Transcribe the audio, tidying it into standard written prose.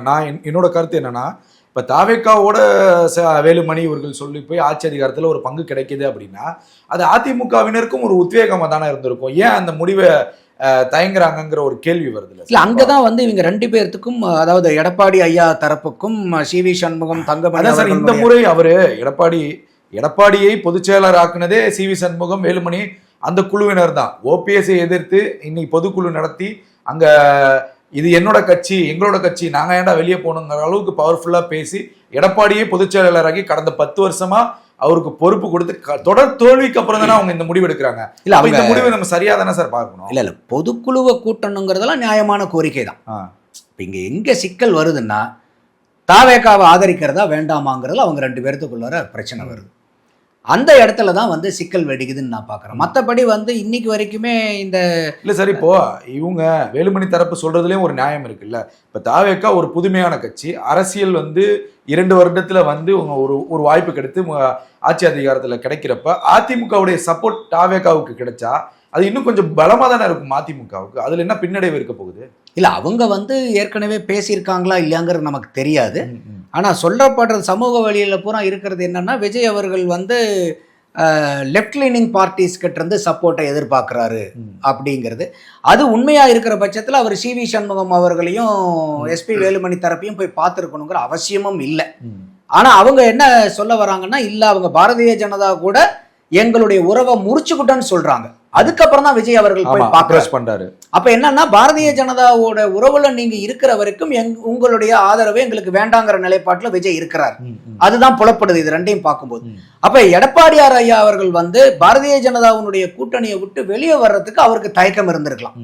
நான் என்னோட கருத்து என்னன்னா, இப்ப தாவேக்காவோட வேலுமணி இவர்கள் சொல்லி போய் ஆட்சி அதிகாரத்துல ஒரு பங்கு கிடைக்குது அப்படின்னா அது அதிமுகவினருக்கும் ஒரு உத்வேகமா தானே இருந்திருக்கும். ஏன் அந்த முடிவை தயங்குறாங்கிற ஒரு கேள்வி வருது. இல்ல அங்கதான் வந்து இவங்க 2 பேர்த்துக்கும், அதாவது எடப்பாடி ஐயா தரப்புக்கும் சி.வி. சண்முகம், தங்கமணி சார் இந்த முறை அவரு எடப்பாடியை பொதுச் செயலர் ஆக்குனதே சி.வி. சண்முகம், வேலுமணி அந்த குழுவினர் தான். ஓபிஎஸ்ஐ எதிர்த்து இன்னைக்கு பொதுக்குழு நடத்தி அங்க இது என்னோட கட்சி, எங்களோட கட்சி, நாங்க ஏன்டா வெளியே போகணுங்கிற அளவுக்கு பவர்ஃபுல்லா பேசி எடப்பாடியே பொதுச் செயலாளராகி கடந்த 10 வருஷமா அவருக்கு பொறுப்பு கொடுத்து தொடர் தோல்விக்கு அப்புறம் தானே அவங்க இந்த முடிவு எடுக்கிறாங்க. இல்ல இந்த முடிவை நம்ம சரியா தானே சார் பார்க்கணும். இல்ல பொதுக்குழுவை கூட்டணுங்கிறதெல்லாம் நியாயமான கோரிக்கை தான். இப்ப இங்க எங்க சிக்கல் வருதுன்னா, தாவேக்காவை ஆதரிக்கிறதா வேண்டாமாங்கிறதுல அவங்க 2 பேர்த்துக்குள்ளார பிரச்சனை வருது. அந்த இடத்துல தான் வந்து சிக்கல் வெடிக்குதுன்னு நான் பார்க்குறேன். மற்றபடி வந்து இன்னைக்கு வரைக்குமே இந்த இல்லை சார், இப்போ இவங்க வேலுமணி தரப்பு சொல்றதுலேயும் ஒரு நியாயம் இருக்குல்ல. இப்போ தாவேக்கா ஒரு புதுமையான கட்சி, அரசியல் வந்து 2 வருடத்துல வந்து ஒரு வாய்ப்பு கிடைத்து ஆட்சி அதிகாரத்தில் கிடைக்கிறப்ப அதிமுகவுடைய சப்போர்ட் தாவேக்காவுக்கு கிடைச்சா அது இன்னும் கொஞ்சம் பலமா தானே இருக்கும் அதிமுகவுக்கு. அதுல என்ன பின்னடைவு இருக்க போகுது? இல்ல அவங்க வந்து ஏற்கனவே பேசியிருக்காங்களா இல்லையாங்கிறது நமக்கு தெரியாது. ஆனா சொல்லப்படுறது சமூக வழியில பூரா இருக்கிறது என்னன்னா, விஜய் அவர்கள் வந்து லெஃப்ட் லீனிங் பார்ட்டிஸ் கிட்ட இருந்து சப்போர்ட்டை எதிர்பார்க்கிறாரு அப்படிங்கிறது. அது உண்மையா இருக்கிற பட்சத்தில் அவர் சி.வி. சண்முகம் அவர்களையும் எஸ்பி வேலுமணி தரப்பையும் போய் பார்த்துருக்கணுங்கிற அவசியமும் இல்லை. ஆனா அவங்க என்ன சொல்ல வராங்கன்னா, இல்ல அவங்க பாரதிய ஜனதா கூட எங்களுடைய உறவை முறிச்சுக்கிட்டோன்னு சொல்றாங்க. அதுக்கப்புறம் தான் விஜய் அவர்கள் போய் பண்றாரு. அப்ப என்னன்னா, பாரதிய ஜனதாவோட உறவுல நீங்க இருக்கிற வரைக்கும் உங்களுடைய ஆதரவு எங்களுக்கு வேண்டாங்கிற நிலைப்பாட்டுல விஜய் இருக்கிறார். அதுதான் புலப்படுது இது ரெண்டையும் பார்க்கும்போது. அப்ப எடப்பாடியார் ஐயா அவர்கள் வந்து பாரதிய ஜனதாவுடைய கூட்டணியை விட்டு வெளியே வர்றதுக்கு அவருக்கு தயக்கம் இருந்திருக்கலாம்.